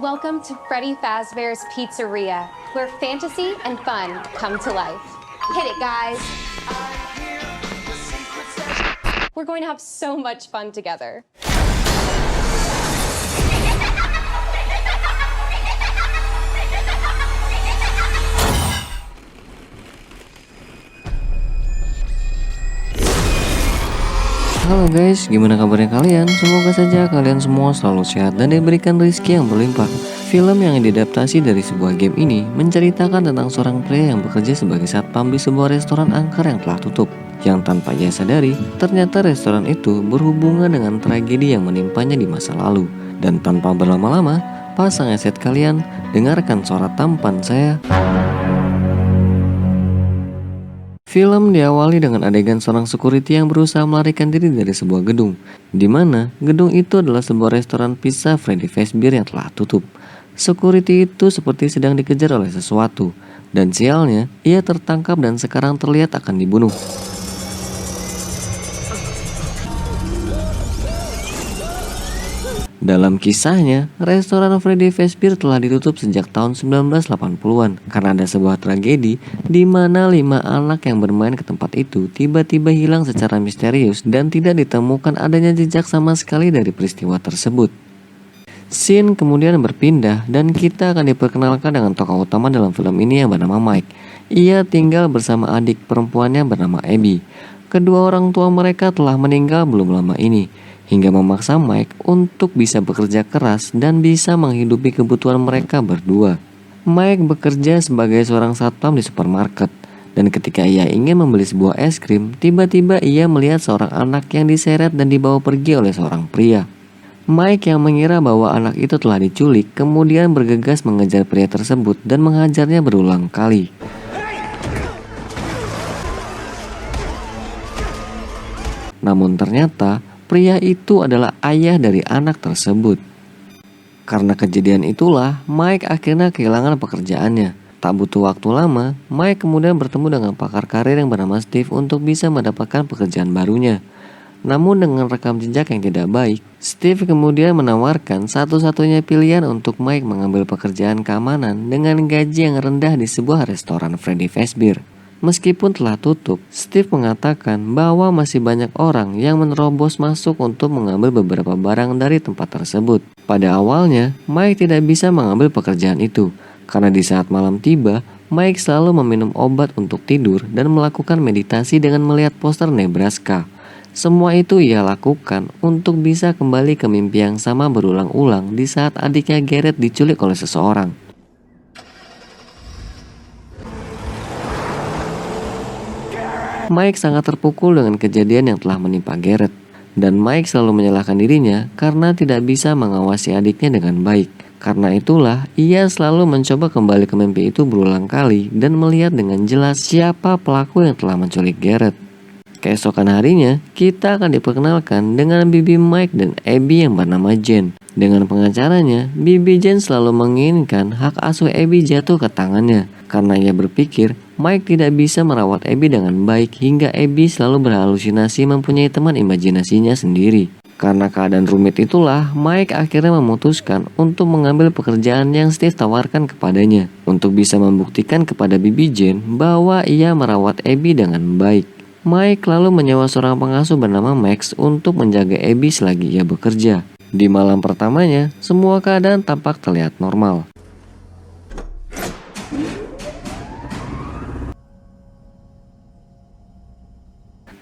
Welcome to Freddy Fazbear's Pizzeria, where fantasy and fun come to life. Hit it, guys. We're going to have so much fun together. Halo guys, gimana kabarnya kalian? Semoga saja kalian semua selalu sehat dan diberikan rezeki yang berlimpah. Film yang diadaptasi dari sebuah game ini menceritakan tentang seorang pria yang bekerja sebagai satpam di sebuah restoran angker yang telah tutup. Yang tanpa ia sadari, ternyata restoran itu berhubungan dengan tragedi yang menimpanya di masa lalu. Dan tanpa berlama-lama, pasang headset kalian, dengarkan suara tampan saya. Film diawali dengan adegan seorang security yang berusaha melarikan diri dari sebuah gedung, di mana gedung itu adalah sebuah restoran pizza Freddy Fazbear yang telah tutup. Security itu seperti sedang dikejar oleh sesuatu, dan sialnya ia tertangkap dan sekarang terlihat akan dibunuh. Dalam kisahnya, restoran Freddy Fazbear telah ditutup sejak tahun 1980-an karena ada sebuah tragedi di mana 5 anak yang bermain ke tempat itu tiba-tiba hilang secara misterius dan tidak ditemukan adanya jejak sama sekali dari peristiwa tersebut. Scene kemudian berpindah dan kita akan diperkenalkan dengan tokoh utama dalam film ini yang bernama Mike. Ia tinggal bersama adik perempuannya bernama Abby. Kedua orang tua mereka telah meninggal belum lama ini, hingga memaksa Mike untuk bisa bekerja keras dan bisa menghidupi kebutuhan mereka berdua. Mike bekerja sebagai seorang satpam di supermarket, dan ketika ia ingin membeli sebuah es krim, tiba-tiba ia melihat seorang anak yang diseret dan dibawa pergi oleh seorang pria. Mike yang mengira bahwa anak itu telah diculik, kemudian bergegas mengejar pria tersebut dan menghajarnya berulang kali. Namun ternyata pria itu adalah ayah dari anak tersebut. Karena kejadian itulah, Mike akhirnya kehilangan pekerjaannya. Tak butuh waktu lama, Mike kemudian bertemu dengan pakar karir yang bernama Steve untuk bisa mendapatkan pekerjaan barunya. Namun dengan rekam jejak yang tidak baik, Steve kemudian menawarkan satu-satunya pilihan untuk Mike mengambil pekerjaan keamanan dengan gaji yang rendah di sebuah restoran Freddy Fazbear. Meskipun telah tutup, Steve mengatakan bahwa masih banyak orang yang menerobos masuk untuk mengambil beberapa barang dari tempat tersebut. Pada awalnya, Mike tidak bisa mengambil pekerjaan itu, karena di saat malam tiba, Mike selalu meminum obat untuk tidur dan melakukan meditasi dengan melihat poster Nebraska. Semua itu ia lakukan untuk bisa kembali ke mimpi yang sama berulang-ulang di saat adiknya Garrett diculik oleh seseorang. Mike sangat terpukul dengan kejadian yang telah menimpa Garrett, dan Mike selalu menyalahkan dirinya karena tidak bisa mengawasi adiknya dengan baik. Karena itulah, ia selalu mencoba kembali ke mimpi itu berulang kali dan melihat dengan jelas siapa pelaku yang telah menculik Garrett. Keesokan harinya, kita akan diperkenalkan dengan bibi Mike dan Abby yang bernama Jen. Dengan pengacaranya, bibi Jen selalu menginginkan hak asuh Abby jatuh ke tangannya, karena ia berpikir Mike tidak bisa merawat Abby dengan baik hingga Abby selalu berhalusinasi mempunyai teman imajinasinya sendiri. Karena keadaan rumit itulah, Mike akhirnya memutuskan untuk mengambil pekerjaan yang Steve tawarkan kepadanya untuk bisa membuktikan kepada bibi Jen bahwa ia merawat Abby dengan baik. Mike lalu menyewa seorang pengasuh bernama Max untuk menjaga Abby selagi ia bekerja. Di malam pertamanya, semua keadaan tampak terlihat normal.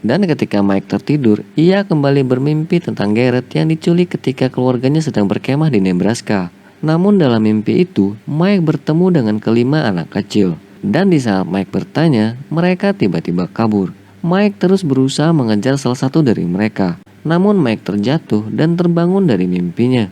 Dan ketika Mike tertidur, ia kembali bermimpi tentang Garrett yang diculik ketika keluarganya sedang berkemah di Nebraska. Namun dalam mimpi itu, Mike bertemu dengan kelima anak kecil. Dan di saat Mike bertanya, mereka tiba-tiba kabur. Mike terus berusaha mengejar salah satu dari mereka. Namun Mike terjatuh dan terbangun dari mimpinya.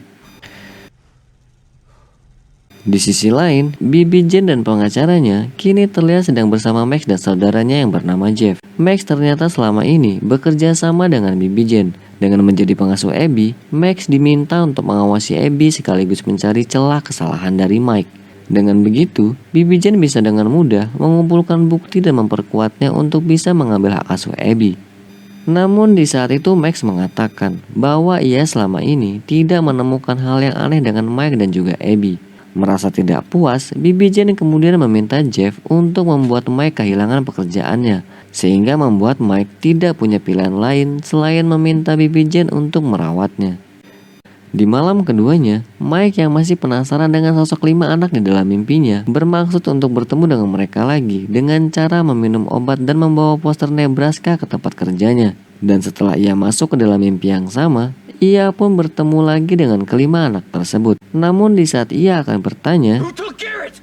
Di sisi lain, bibi Jen dan pengacaranya kini terlihat sedang bersama Max dan saudaranya yang bernama Jeff. Max ternyata selama ini bekerja sama dengan bibi Jen. Dengan menjadi pengasuh Abby, Max diminta untuk mengawasi Abby sekaligus mencari celah kesalahan dari Mike. Dengan begitu, bibi Jen bisa dengan mudah mengumpulkan bukti dan memperkuatnya untuk bisa mengambil hak asuh Abby. Namun di saat itu Max mengatakan bahwa ia selama ini tidak menemukan hal yang aneh dengan Mike dan juga Abby. Merasa tidak puas, Bibi Jane kemudian meminta Jeff untuk membuat Mike kehilangan pekerjaannya, sehingga membuat Mike tidak punya pilihan lain selain meminta Bibi Jane untuk merawatnya. Di malam keduanya, Mike yang masih penasaran dengan sosok 5 anak di dalam mimpinya bermaksud untuk bertemu dengan mereka lagi dengan cara meminum obat dan membawa poster Nebraska ke tempat kerjanya. Dan setelah ia masuk ke dalam mimpi yang sama, ia pun bertemu lagi dengan kelima anak tersebut. Namun di saat ia akan bertanya, Who took Garrett?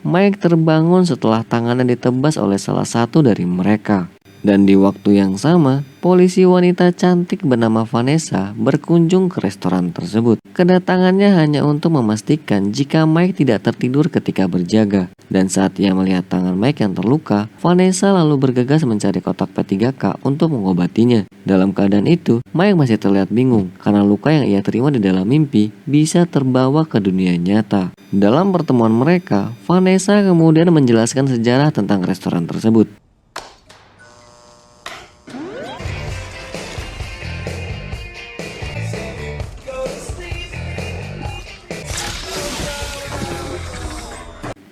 Mike terbangun setelah tangannya ditebas oleh salah satu dari mereka. Dan di waktu yang sama, polisi wanita cantik bernama Vanessa berkunjung ke restoran tersebut. Kedatangannya hanya untuk memastikan jika Mike tidak tertidur ketika berjaga. Dan saat ia melihat tangan Mike yang terluka, Vanessa lalu bergegas mencari kotak P3K untuk mengobatinya. Dalam keadaan itu, Mike masih terlihat bingung karena luka yang ia terima di dalam mimpi bisa terbawa ke dunia nyata. Dalam pertemuan mereka, Vanessa kemudian menjelaskan sejarah tentang restoran tersebut.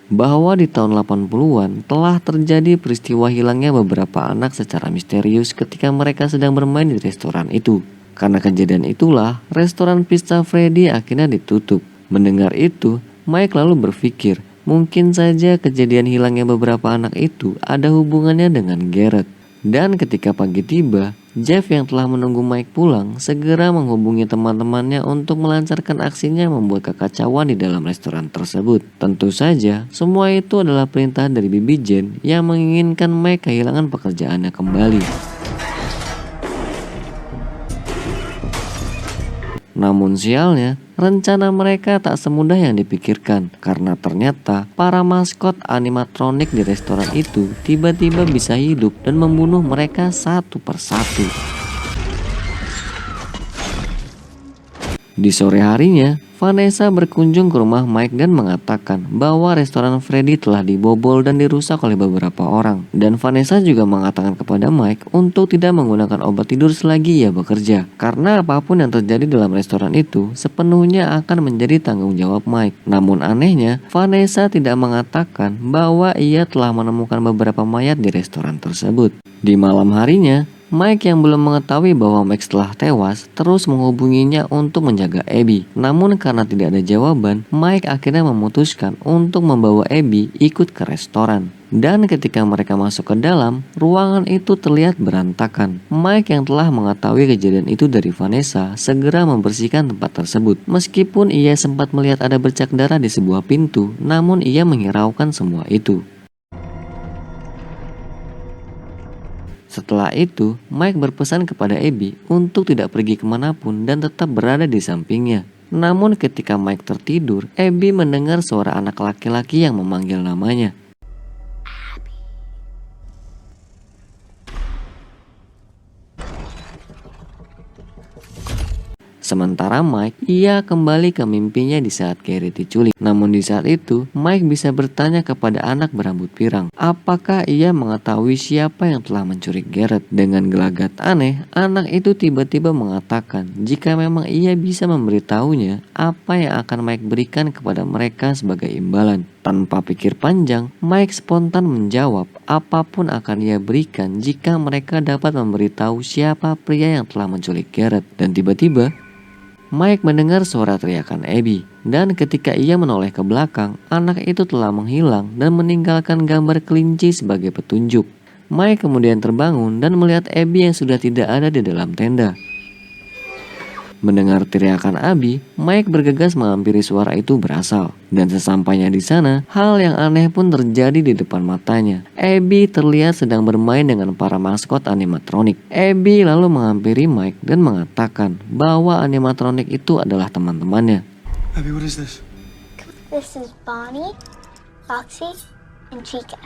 Bahwa di tahun 80-an telah terjadi peristiwa hilangnya beberapa anak secara misterius ketika mereka sedang bermain di restoran itu. Karena kejadian itulah, restoran Pizza Freddy akhirnya ditutup. Mendengar itu, Mike lalu berpikir, mungkin saja kejadian hilangnya beberapa anak itu ada hubungannya dengan Garrett. Dan ketika pagi tiba, Jeff yang telah menunggu Mike pulang segera menghubungi teman-temannya untuk melancarkan aksinya membuat kekacauan di dalam restoran tersebut. Tentu saja, semua itu adalah perintah dari Bibi Jane yang menginginkan Mike kehilangan pekerjaannya kembali. Namun sialnya, rencana mereka tak semudah yang dipikirkan karena ternyata para maskot animatronik di restoran itu tiba-tiba bisa hidup dan membunuh mereka satu persatu. Di sore harinya, Vanessa berkunjung ke rumah Mike dan mengatakan bahwa restoran Freddy telah dibobol dan dirusak oleh beberapa orang. Dan Vanessa juga mengatakan kepada Mike untuk tidak menggunakan obat tidur selagi ia bekerja. Karena apapun yang terjadi dalam restoran itu sepenuhnya akan menjadi tanggung jawab Mike. Namun anehnya, Vanessa tidak mengatakan bahwa ia telah menemukan beberapa mayat di restoran tersebut. Di malam harinya, Mike yang belum mengetahui bahwa Max telah tewas terus menghubunginya untuk menjaga Abby. Namun karena tidak ada jawaban, Mike akhirnya memutuskan untuk membawa Abby ikut ke restoran. Dan ketika mereka masuk ke dalam, ruangan itu terlihat berantakan. Mike yang telah mengetahui kejadian itu dari Vanessa segera membersihkan tempat tersebut. Meskipun ia sempat melihat ada bercak darah di sebuah pintu, namun ia menghiraukan semua itu. Setelah itu, Mike berpesan kepada Abby untuk tidak pergi kemanapun dan tetap berada di sampingnya. Namun ketika Mike tertidur, Abby mendengar suara anak laki-laki yang memanggil namanya. Sementara Mike, ia kembali ke mimpinya di saat Garrett diculik. Namun di saat itu, Mike bisa bertanya kepada anak berambut pirang, apakah ia mengetahui siapa yang telah menculik Garrett. Dengan gelagat aneh, anak itu tiba-tiba mengatakan jika memang ia bisa memberitahunya apa yang akan Mike berikan kepada mereka sebagai imbalan. Tanpa pikir panjang, Mike spontan menjawab apapun akan ia berikan jika mereka dapat memberitahu siapa pria yang telah menculik Garrett. Dan tiba-tiba, Mike mendengar suara teriakan Abby, dan ketika ia menoleh ke belakang, anak itu telah menghilang dan meninggalkan gambar kelinci sebagai petunjuk. Mike kemudian terbangun dan melihat Abby yang sudah tidak ada di dalam tenda. Mendengar teriakan Abby, Mike bergegas menghampiri suara itu berasal. Dan sesampainya di sana, hal yang aneh pun terjadi di depan matanya. Abby terlihat sedang bermain dengan para maskot animatronik. Abby lalu menghampiri Mike dan mengatakan bahwa animatronik itu adalah teman-temannya. Abby, what is this? This is Bonnie, Foxy, and Chica.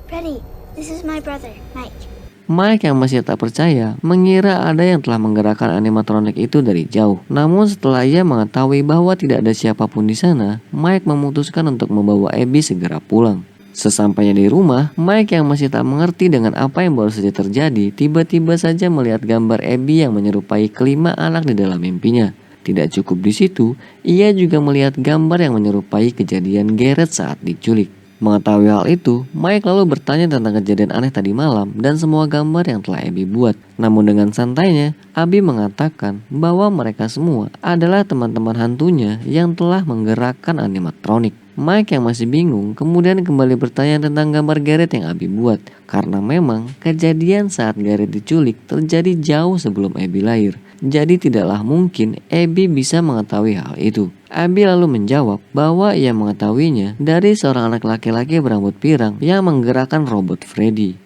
Freddy, this is my brother, Mike. Mike yang masih tak percaya mengira ada yang telah menggerakkan animatronik itu dari jauh. Namun setelah ia mengetahui bahwa tidak ada siapapun di sana, Mike memutuskan untuk membawa Abby segera pulang. Sesampainya di rumah, Mike yang masih tak mengerti dengan apa yang baru saja terjadi, tiba-tiba saja melihat gambar Abby yang menyerupai kelima anak di dalam mimpinya. Tidak cukup di situ, ia juga melihat gambar yang menyerupai kejadian Garrett saat diculik. Mengetahui hal itu, Mike lalu bertanya tentang kejadian aneh tadi malam dan semua gambar yang telah Abby buat. Namun dengan santainya, Abby mengatakan bahwa mereka semua adalah teman-teman hantunya yang telah menggerakkan animatronik. Mike yang masih bingung kemudian kembali bertanya tentang gambar Garrett yang Abby buat. Karena memang kejadian saat Garrett diculik terjadi jauh sebelum Abby lahir. Jadi tidaklah mungkin Abby bisa mengetahui hal itu. Abby lalu menjawab bahwa ia mengetahuinya dari seorang anak laki-laki berambut pirang yang menggerakkan robot Freddy.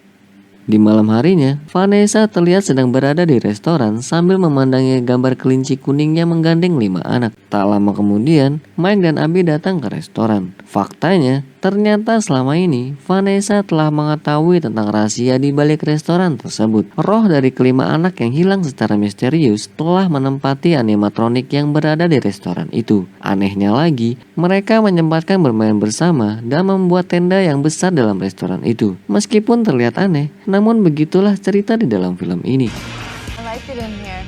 Di malam harinya, Vanessa terlihat sedang berada di restoran sambil memandangi gambar kelinci kuning yang menggandeng 5 anak. Tak lama kemudian, Mike dan Abby datang ke restoran. Faktanya, ternyata selama ini Vanessa telah mengetahui tentang rahasia di balik restoran tersebut. Roh dari kelima anak yang hilang secara misterius telah menempati animatronik yang berada di restoran itu. Anehnya lagi, mereka menyempatkan bermain bersama dan membuat tenda yang besar dalam restoran itu. Meskipun terlihat aneh, namun begitulah cerita di dalam film ini. I like it in here.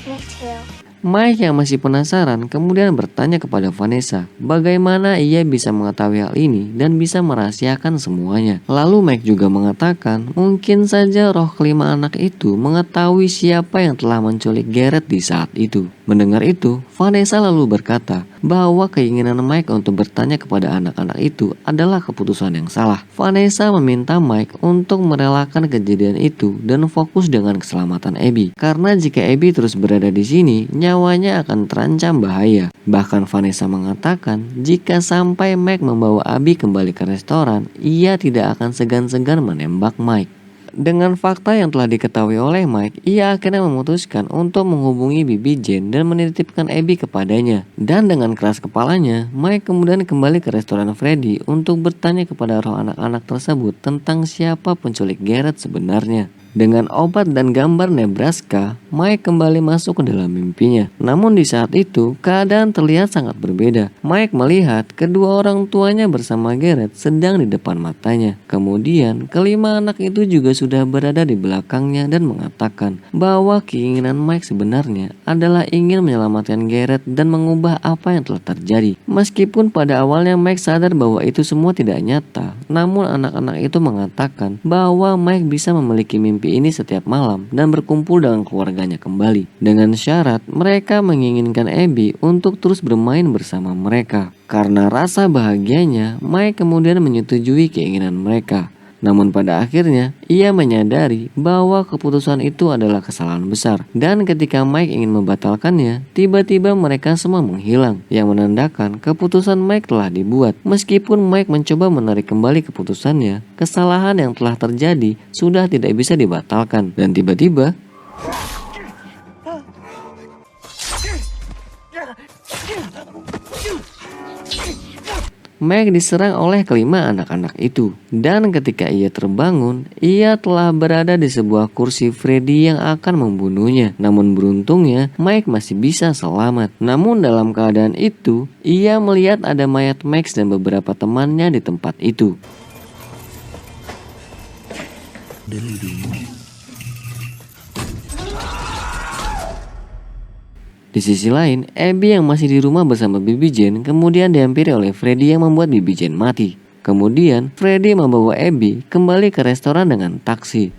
Me too. Mike yang masih penasaran kemudian bertanya kepada Vanessa bagaimana ia bisa mengetahui hal ini dan bisa merahasiakan semuanya. Lalu Mike juga mengatakan mungkin saja roh kelima anak itu mengetahui siapa yang telah menculik Garrett di saat itu. Mendengar itu, Vanessa lalu berkata bahwa keinginan Mike untuk bertanya kepada anak-anak itu adalah keputusan yang salah. Vanessa meminta Mike untuk merelakan kejadian itu dan fokus dengan keselamatan Abby. Karena jika Abby terus berada di sini, nyawanya akan terancam bahaya. Bahkan Vanessa mengatakan jika sampai Mike membawa Abby kembali ke restoran, ia tidak akan segan-segan menembak Mike. Dengan fakta yang telah diketahui oleh Mike, ia akhirnya memutuskan untuk menghubungi Bibi Jane dan menitipkan Abby kepadanya. Dan dengan keras kepalanya, Mike kemudian kembali ke restoran Freddy untuk bertanya kepada roh anak-anak tersebut tentang siapa penculik Garrett sebenarnya. Dengan obat dan gambar Nebraska, Mike kembali masuk ke dalam mimpinya. Namun di saat itu, keadaan terlihat sangat berbeda. Mike melihat kedua orang tuanya bersama Garrett sedang di depan matanya. Kemudian, kelima anak itu juga sudah berada di belakangnya dan mengatakan bahwa keinginan Mike sebenarnya adalah ingin menyelamatkan Garrett dan mengubah apa yang telah terjadi. Meskipun pada awalnya Mike sadar bahwa itu semua tidak nyata, namun anak-anak itu mengatakan bahwa Mike bisa memiliki mimpi ini setiap malam dan berkumpul dengan keluarganya kembali. Dengan syarat mereka menginginkan Abby untuk terus bermain bersama mereka. Karena rasa bahagianya, Mike kemudian menyetujui keinginan mereka. Namun pada akhirnya, ia menyadari bahwa keputusan itu adalah kesalahan besar. Dan ketika Mike ingin membatalkannya, tiba-tiba mereka semua menghilang. Yang menandakan keputusan Mike telah dibuat. Meskipun Mike mencoba menarik kembali keputusannya, kesalahan yang telah terjadi sudah tidak bisa dibatalkan. Dan tiba-tiba, Mike diserang oleh kelima anak-anak itu. Dan ketika ia terbangun, ia telah berada di sebuah kursi Freddy yang akan membunuhnya. Namun beruntungnya, Mike masih bisa selamat. Namun dalam keadaan itu, ia melihat ada mayat Max dan beberapa temannya di tempat itu. Di sisi lain, Abby yang masih di rumah bersama Bibi Jane kemudian dihampiri oleh Freddy yang membuat Bibi Jane mati. Kemudian, Freddy membawa Abby kembali ke restoran dengan taksi.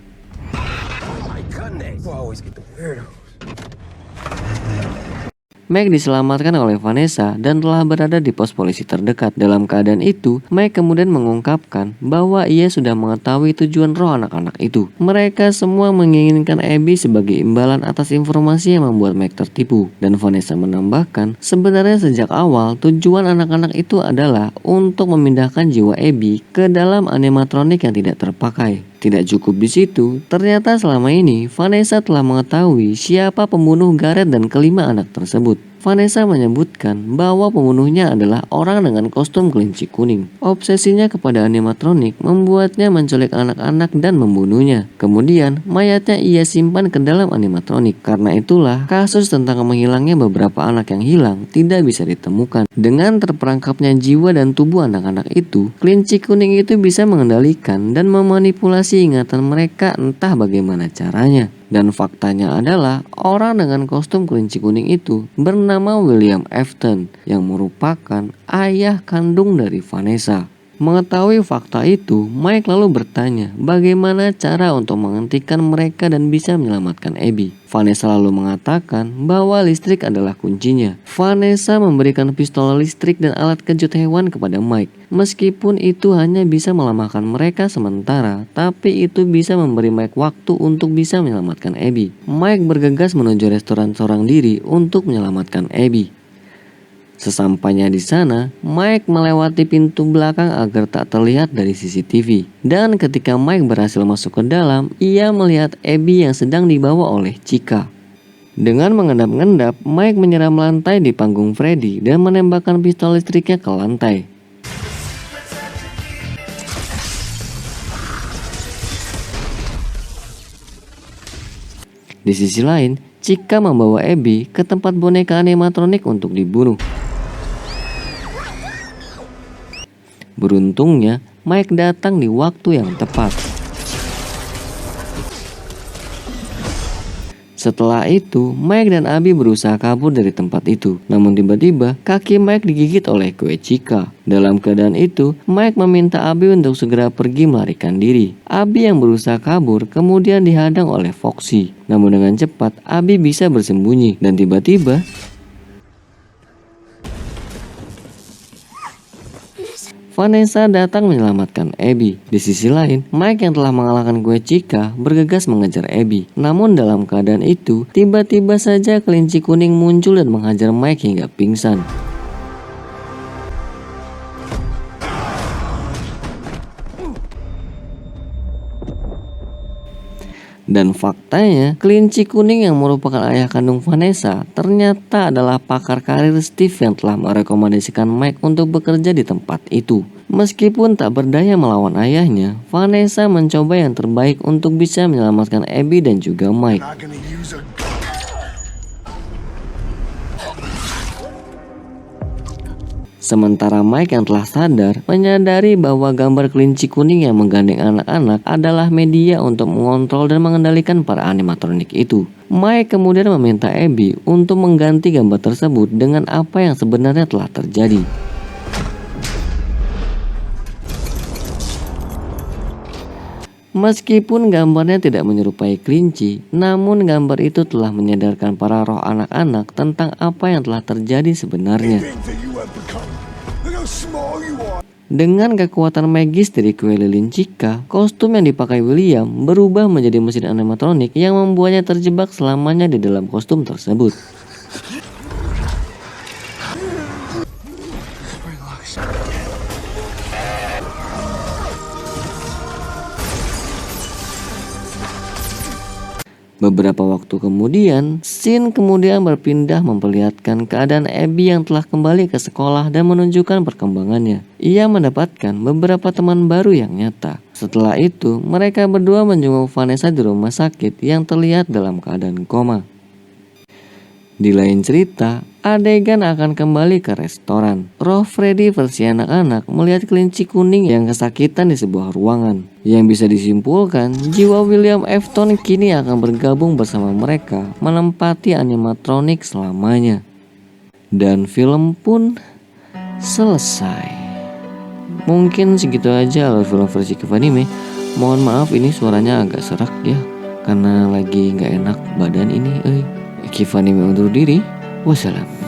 Mike diselamatkan oleh Vanessa dan telah berada di pos polisi terdekat. Dalam keadaan itu, Mike kemudian mengungkapkan bahwa ia sudah mengetahui tujuan roh anak-anak itu. Mereka semua menginginkan Abby sebagai imbalan atas informasi yang membuat Mike tertipu. Dan Vanessa menambahkan, sebenarnya sejak awal tujuan anak-anak itu adalah untuk memindahkan jiwa Abby ke dalam animatronik yang tidak terpakai. Tidak cukup di situ, ternyata selama ini Vanessa telah mengetahui siapa pembunuh Garrett dan kelima anak tersebut. Vanessa menyebutkan bahwa pembunuhnya adalah orang dengan kostum kelinci kuning. Obsesinya kepada animatronik membuatnya menculik anak-anak dan membunuhnya. Kemudian, mayatnya ia simpan ke dalam animatronik. Karena itulah, kasus tentang menghilangnya beberapa anak yang hilang tidak bisa ditemukan. Dengan terperangkapnya jiwa dan tubuh anak-anak itu, kelinci kuning itu bisa mengendalikan dan memanipulasi ingatan mereka entah bagaimana caranya. Dan faktanya adalah orang dengan kostum kelinci kuning itu bernama William Afton yang merupakan ayah kandung dari Vanessa. Mengetahui fakta itu, Mike lalu bertanya bagaimana cara untuk menghentikan mereka dan bisa menyelamatkan Abby. Vanessa lalu mengatakan bahwa listrik adalah kuncinya. Vanessa memberikan pistol listrik dan alat kejut hewan kepada Mike. Meskipun itu hanya bisa melemahkan mereka sementara, tapi itu bisa memberi Mike waktu untuk bisa menyelamatkan Abby. Mike bergegas menuju restoran seorang diri untuk menyelamatkan Abby. Sesampainya di sana, Mike melewati pintu belakang agar tak terlihat dari CCTV. Dan ketika Mike berhasil masuk ke dalam, ia melihat Abby yang sedang dibawa oleh Chica. Dengan mengendap-endap, Mike menyeram lantai di panggung Freddy dan menembakkan pistol listriknya ke lantai. Di sisi lain, Chica membawa Abby ke tempat boneka animatronik untuk dibunuh. Beruntungnya, Mike datang di waktu yang tepat. Setelah itu, Mike dan Abby berusaha kabur dari tempat itu. Namun tiba-tiba, kaki Mike digigit oleh kue Chica. Dalam keadaan itu, Mike meminta Abby untuk segera pergi melarikan diri. Abby yang berusaha kabur kemudian dihadang oleh Foxy. Namun dengan cepat, Abby bisa bersembunyi. Dan tiba-tiba, Vanessa datang menyelamatkan Abby. Di sisi lain, Mike yang telah mengalahkan kue Chica bergegas mengejar Abby. Namun dalam keadaan itu, tiba-tiba saja kelinci kuning muncul dan menghajar Mike hingga pingsan. Dan faktanya, kelinci kuning yang merupakan ayah kandung Vanessa ternyata adalah pakar karir Steve yang telah merekomendasikan Mike untuk bekerja di tempat itu. Meskipun tak berdaya melawan ayahnya, Vanessa mencoba yang terbaik untuk bisa menyelamatkan Abby dan juga Mike. Not gonna use a Sementara Mike yang telah sadar menyadari bahwa gambar kelinci kuning yang menggandeng anak-anak adalah media untuk mengontrol dan mengendalikan para animatronik itu. Mike kemudian meminta Abby untuk mengganti gambar tersebut dengan apa yang sebenarnya telah terjadi. Meskipun gambarnya tidak menyerupai kelinci, namun gambar itu telah menyadarkan para roh anak-anak tentang apa yang telah terjadi sebenarnya. big that you have become. Look how small you are. Dengan kekuatan magis dari kue lilin Chica, kostum yang dipakai William berubah menjadi mesin animatronik yang membuatnya terjebak selamanya di dalam kostum tersebut. Beberapa waktu kemudian, scene kemudian berpindah memperlihatkan keadaan Abby yang telah kembali ke sekolah dan menunjukkan perkembangannya. Ia mendapatkan beberapa teman baru yang nyata. Setelah itu, mereka berdua menjenguk Vanessa di rumah sakit yang terlihat dalam keadaan koma. Di lain cerita, adegan akan kembali ke restoran. Roh Freddy versi anak-anak melihat kelinci kuning yang kesakitan di sebuah ruangan. Yang bisa disimpulkan, jiwa William Afton kini akan bergabung bersama mereka menempati animatronik selamanya. Dan film pun selesai. Mungkin segitu aja alur film versi Kivanime. Mohon maaf ini suaranya agak serak ya, karena lagi nggak enak badan ini. Kivanime undur diri. Wassalam.